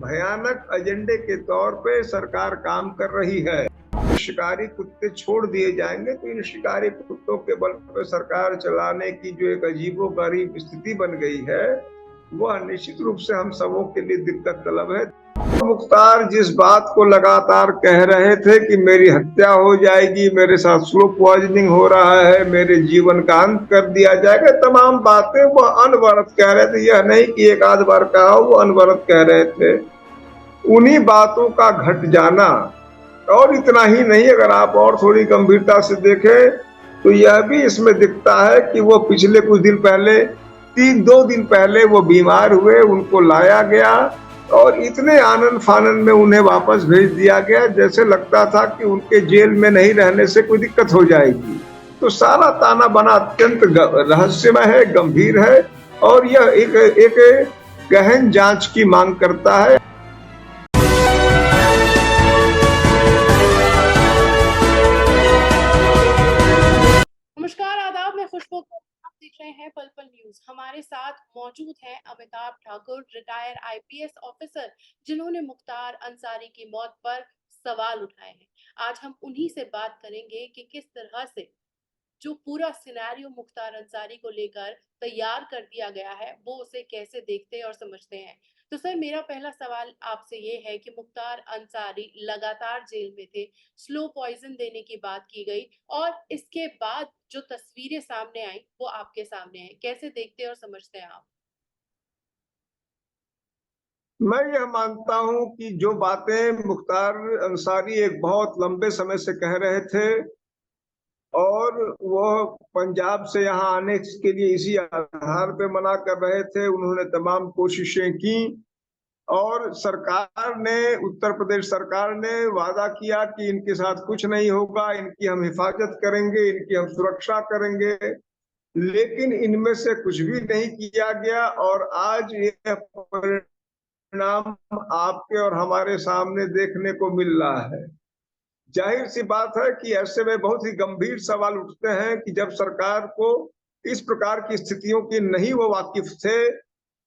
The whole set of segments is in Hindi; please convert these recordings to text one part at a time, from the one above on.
भयानक एजेंडे के तौर पे सरकार काम कर रही है। शिकारी कुत्ते छोड़ दिए जाएंगे तो इन शिकारी कुत्तों के बल पर सरकार चलाने की जो एक अजीबोगरीब स्थिति बन गई है, वह निश्चित रूप से हम सबों के लिए दिक्कत तलब है। मुख्तार जिस बात को लगातार कह रहे थे कि मेरी हत्या हो जाएगी, मेरे साथ स्लो पॉइजनिंग हो रहा है, मेरे जीवन का अंत कर दिया जाएगा, तमाम बातें वो अनवरत कह रहे थे। यह नहीं कि एक आध बार कहा, वो अनवरत कह रहे थे। उन्हीं बातों का घट जाना, और इतना ही नहीं, अगर आप और थोड़ी गंभीरता से देखें तो यह भी इसमें दिखता है कि वो पिछले कुछ दिन पहले, 2 दिन पहले वो बीमार हुए, उनको लाया गया और इतने आनन फानन में उन्हें वापस भेज दिया गया जैसे लगता था कि उनके जेल में नहीं रहने से कोई दिक्कत हो जाएगी। तो सारा ताना बाना अत्यंत रहस्यमय है, गंभीर है और यह एक गहन जांच की मांग करता है। नमस्कार, आदाब। मैं खुशबू, आप देख रहे हैं पल पल न्यूज। हमारे साथ मौजूद हैं Amitabh Thakur, retire IPS officer, जिन्होंने मुख्तार अंसारी की मौत पर सवाल उठाए हैं। आज हम उन्हीं से बात करेंगे कि किस तरह से जो पूरा सिनेरियो मुख्तार अंसारी को लेकर तैयार कर दिया गया है, वो उसे कैसे देखते और समझते हैं। तो सर, मेरा पहला सवाल आपसे ये है कि मुख्तार अंसारी लगातार जेल में थे, स्लो पॉइजन देने की बात की गई और इसके बाद जो तस्वीरें सामने आई वो आपके सामने हैं, कैसे देखते और समझते हैं आप? मैं यह मानता हूं कि जो बातें मुख्तार अंसारी एक बहुत लंबे समय से कह रहे थे और वह पंजाब से यहाँ आने के लिए इसी आधार पे मना कर रहे थे, उन्होंने तमाम कोशिशें की और सरकार ने, उत्तर प्रदेश सरकार ने वादा किया कि इनके साथ कुछ नहीं होगा, इनकी हम हिफाजत करेंगे, इनकी हम सुरक्षा करेंगे, लेकिन इनमें से कुछ भी नहीं किया गया और आज यह परिणाम आपके और हमारे सामने देखने को मिल रहा है। जाहिर सी बात है कि ऐसे में बहुत ही गंभीर सवाल उठते हैं कि जब सरकार को इस प्रकार की स्थितियों की नहीं वो वाकिफ थे,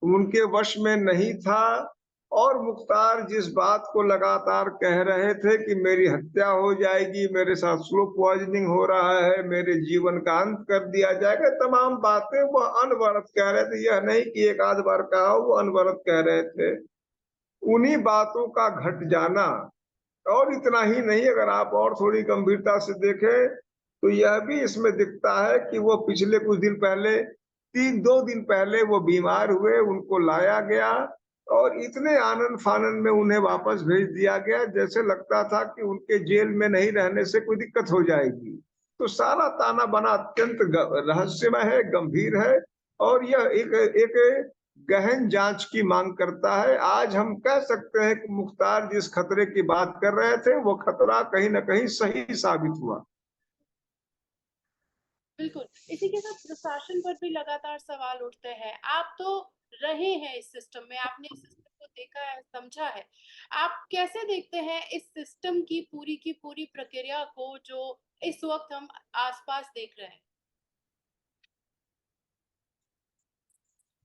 उनके वश में नहीं था, और मुख्तार जिस बात को लगातार कह रहे थे कि मेरी हत्या हो जाएगी, मेरे साथ स्लो पॉइजनिंग हो रहा है, मेरे जीवन का अंत कर दिया जाएगा, तमाम बातें वो अनवरत कह रहे थे। यह नहीं कि एक आध बार कहा, वो अनवरत कह रहे थे। उन्हीं बातों का घट जाना, और इतना ही नहीं, अगर आप और थोड़ी गंभीरता से देखें तो यह भी इसमें दिखता है कि वो पिछले कुछ दिन पहले, 2 दिन पहले वो बीमार हुए, उनको लाया गया और इतने आनन फानन में उन्हें वापस भेज दिया गया जैसे लगता था कि उनके जेल में नहीं रहने से कोई दिक्कत हो जाएगी। तो सारा ताना बाना अत्यंत रहस्यमय है, गंभीर है और यह एक गहन जांच की मांग करता है। आज हम कह सकते हैं कि मुख्तार जिस खतरे की बात कर रहे थे, वो खतरा कहीं ना कहीं सही साबित हुआ। बिल्कुल। इसी के साथ प्रशासन पर भी लगातार सवाल उठते हैं। आप तो रहे हैं इस सिस्टम में, आपने इस सिस्टम को देखा है, समझा है। आप कैसे देखते हैं इस सिस्टम की पूरी प्रक्रिया को जो इस वक्त हम आसपास देख रहे हैं?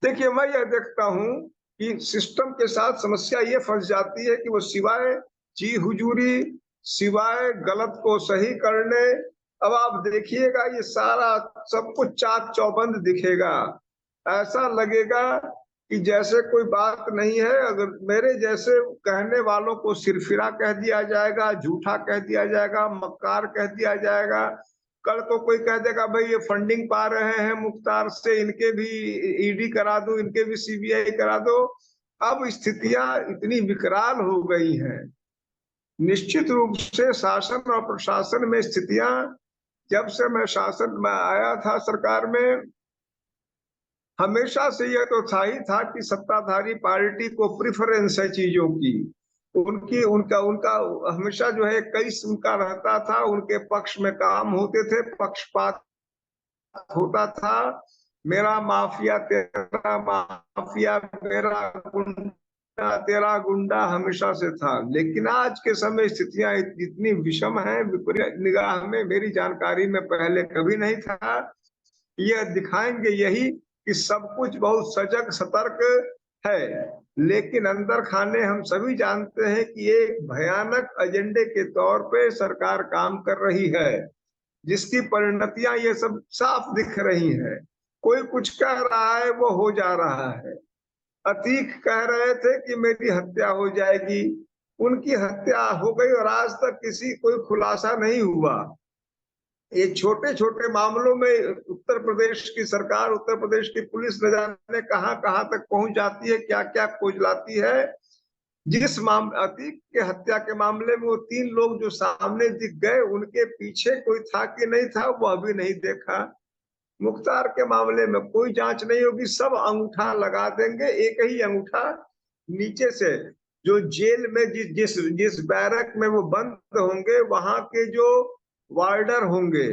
देखिए, मैं यह देखता हूं कि सिस्टम के साथ समस्या ये फंस जाती है कि वो सिवाय जी हुजूरी, सिवाय गलत को सही करने, अब आप देखिएगा ये सारा सब कुछ चाक चौबंद दिखेगा। ऐसा लगेगा कि जैसे कोई बात नहीं है। अगर मेरे जैसे कहने वालों को सिरफिरा कह दिया जाएगा, झूठा कह दिया जाएगा, मक्कार कह दिया जाएगा। कल को कोई कह देगा भाई ये फंडिंग पा रहे हैं मुख्तार से, इनके भी ईडी करा दो, इनके भी सीबीआई करा दो। अब स्थितियां इतनी विकराल हो गई हैं। निश्चित रूप से शासन और प्रशासन में स्थितियां, जब से मैं शासन में आया था सरकार में, हमेशा से यह तो था ही था कि सत्ताधारी पार्टी को प्रिफरेंस है चीजों की। उनकी उनका उनका हमेशा जो है कई उनका रहता था, उनके पक्ष में काम होते थे, पक्षपात होता था। मेरा माफिया तेरा माफिया, मेरा गुंडा तेरा गुंडा हमेशा से था। लेकिन आज के समय स्थितियां इतनी विषम हैं, विपरीत निगाह में, मेरी जानकारी में पहले कभी नहीं था। यह दिखाएंगे यही कि सब कुछ बहुत सजग सतर्क है। लेकिन अंदर खाने हम सभी जानते हैं कि एक भयानक एजेंडे के तौर पे सरकार काम कर रही है, जिसकी परिणतियां ये सब साफ दिख रही हैं। कोई कुछ कह रहा है, वो हो जा रहा है। अतीक कह रहे थे कि मेरी हत्या हो जाएगी, उनकी हत्या हो गई और आज तक किसी कोई खुलासा नहीं हुआ। ये छोटे छोटे मामलों में उत्तर प्रदेश की सरकार, उत्तर प्रदेश की पुलिस न जाने कहां कहां तक पहुंच जाती है, क्या क्या खोज लाती है। जिस अतीक के हत्या के मामले में वो 3 लोग जो सामने दिख गए, उनके पीछे कोई था कि नहीं था, वो अभी नहीं देखा। मुख्तार के मामले में कोई जांच नहीं होगी, सब अंगूठा लगा देंगे, एक ही अंगूठा नीचे से। जो जेल में जिस जिस जिस बैरक में वो बंद होंगे, वहां के जो वार्डर होंगे,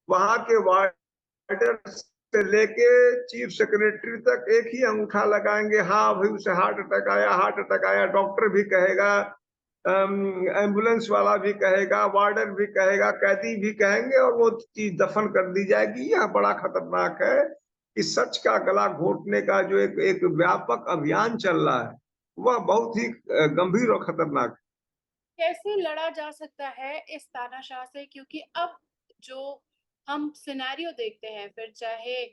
वहां के वार्डर से लेके चीफ सेक्रेटरी तक एक ही अंगूठा लगाएंगे। हाँ भाई, उसे हार्ट अटैक आया, हार्ट अटैक आया, डॉक्टर भी कहेगा, एम्बुलेंस वाला भी कहेगा, वार्डन भी कहेगा, कैदी भी कहेंगे, और वो चीज दफन कर दी जाएगी। यह बड़ा खतरनाक है कि सच का गला घोटने का जो एक एक व्यापक अभियान चल रहा है, वह बहुत ही गंभीर और खतरनाक कैसे लड़ा जा सकता है इस तानाशाह से? क्योंकि अब जो हम सिनेरियो देखते हैं, फिर चाहे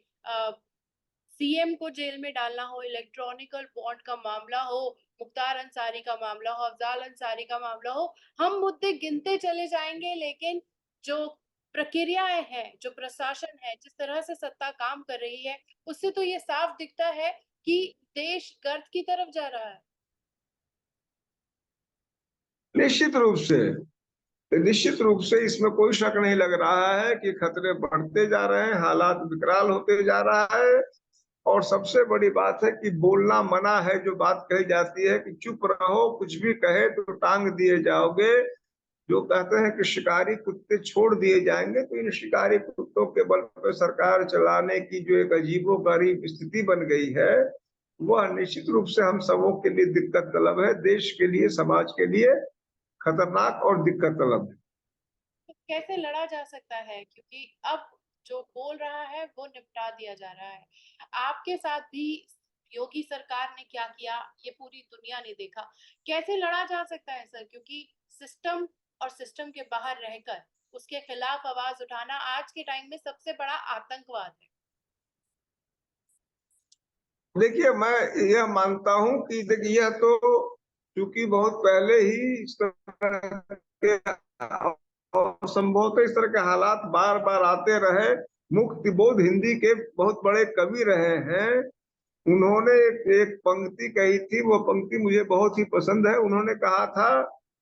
सीएम को जेल में डालना हो, इलेक्ट्रॉनिकल बॉन्ड का मामला हो, मुख्तार अंसारी का मामला हो, अफजाल अंसारी का मामला हो, हम मुद्दे गिनते चले जाएंगे, लेकिन जो प्रक्रियाएं हैं, जो प्रशासन है, जिस तरह से सत्ता काम कर रही है, उससे तो ये साफ दिखता है कि देश गर्त की तरफ जा रहा है। निश्चित रूप से, निश्चित रूप से इसमें कोई शक नहीं लग रहा है कि खतरे बढ़ते जा रहे हैं, हालात विकराल होते जा रहा है। और सबसे बड़ी बात है कि बोलना मना है। जो बात कही जाती है कि चुप रहो, कुछ भी कहे तो टांग दिए जाओगे, जो कहते हैं कि शिकारी कुत्ते छोड़ दिए जाएंगे, तो इन शिकारी कुत्तों के बल पर सरकार चलाने की जो एक अजीबोगरीब स्थिति बन गई है, वह निश्चित रूप से हम सबों के लिए दिक्कत तलब है, देश के लिए, समाज के लिए खतरनाक और दिक्कत तलब है। तो कैसे लड़ा जा सकता है? क्योंकि अब जो बोल रहा है वो निपटा दिया जा रहा है। आपके साथ भी योगी सरकार ने क्या किया, ये पूरी दुनिया ने देखा। कैसे लड़ा जा सकता है सर? क्योंकि सिस्टम और सिस्टम के बाहर रहकर उसके खिलाफ आवाज उठाना आज के टाइम में सबसे बड़ा आतंकवाद है। देखिए, मैं यह मानता हूं कि देखिए, यह तो चूंकि बहुत पहले ही इस तरह के, संभवतः इस तरह के हालात बार बार आते रहे। मुक्ति बोध हिंदी के बहुत बड़े कवि रहे हैं। उन्होंने एक पंक्ति कही थी, वो पंक्ति मुझे बहुत ही पसंद है। उन्होंने कहा था,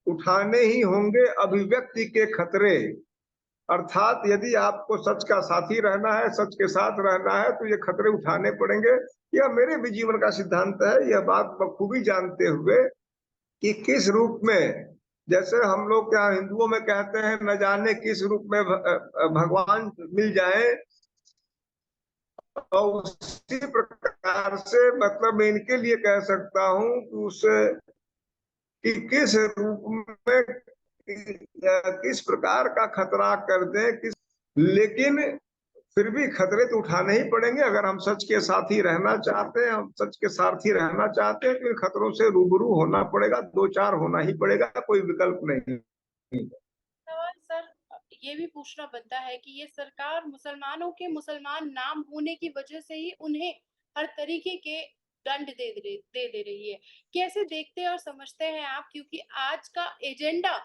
उठाने ही होंगे अभिव्यक्ति के खतरे। अर्थात यदि आपको सच का साथी रहना है, सच के साथ रहना है, तो ये खतरे उठाने पड़ेंगे। यह मेरे भी जीवन का सिद्धांत है। यह बात बखूबी जानते हुए कि किस रूप में, जैसे हम लोग क्या हिंदुओं में कहते हैं, न जाने किस रूप में भगवान मिल जाए, और उसी प्रकार से मतलब मैं इनके लिए कह सकता हूं कि उसे कि किस रूप में, किस प्रकार का खतरा कर दें, लेकिन फिर भी खतरे तो उठाने ही पड़ेंगे। अगर हम सच के साथी रहना चाहते हैं, हम सच के सारथी रहना चाहते हैं, तो इन खतरों से रूबरू होना पड़ेगा, दो चार होना ही पड़ेगा, कोई विकल्प नहीं। सवाल सर ये भी पूछना बनता है कि ये सरकार मुसलमानों के मुसलमान नाम होने की वजह से ही उन्हें हर तरीके के दंड दे रही है। कैसे देखते और समझते हैं आप? क्योंकि आज का एजेंडा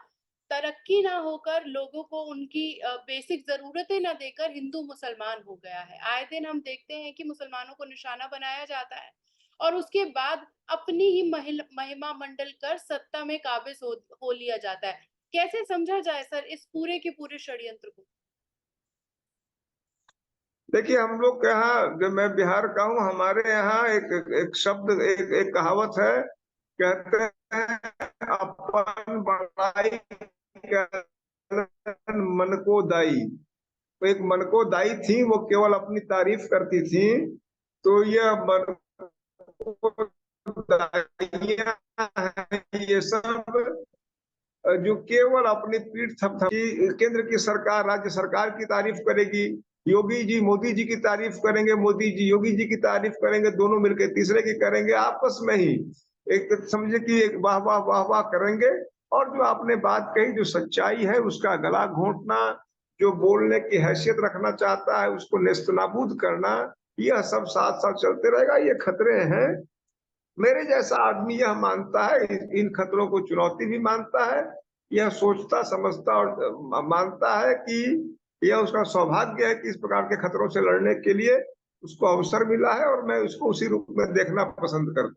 तरक्की ना होकर लोगों को उनकी बेसिक जरूरतें ना देकर हिंदू मुसलमान हो गया है। आए दिन हम देखते हैं कि मुसलमानों को निशाना बनाया जाता है और उसके बाद अपनी ही महिमा मंडल कर सत्ता में काबिज हो लिया जाता है। कैसे समझा जाए सर इस पूरे के पूरे षड्यंत्र को? देखिए, हम लोग के यहाँ, जब मैं बिहार का हूँ, हमारे यहाँ एक शब्द, एक कहावत है, कहते हैं, अपन बड़ाई मन को दाई। तो एक मन को दाई थी, वो केवल अपनी तारीफ करती थी। तो यह मन को दाइयां हैं ये सब, जो केवल अपनी पीठ थपथपी, केंद्र की सरकार, राज्य सरकार की तारीफ करेगी, योगी जी मोदी जी की तारीफ करेंगे, मोदी जी योगी जी की तारीफ करेंगे, दोनों मिलकर तीसरे की करेंगे आपस में ही। एक समझे कि एक वाह वाह वाह वाह करेंगे। और जो आपने बात कही, जो सच्चाई है उसका गला घोंटना, जो बोलने की हैसियत रखना चाहता है उसको नेस्तनाबूद करना, यह सब साथ साथ चलते रहेगा। ये खतरे हैं। मेरे जैसा आदमी यह मानता है, इन खतरों को चुनौती भी मानता है, यह सोचता समझता और मानता है कि यह उसका सौभाग्य है कि इस प्रकार के खतरों से लड़ने के लिए उसको अवसर मिला है, और मैं उसको उसी रूप में देखना पसंद करता हूं।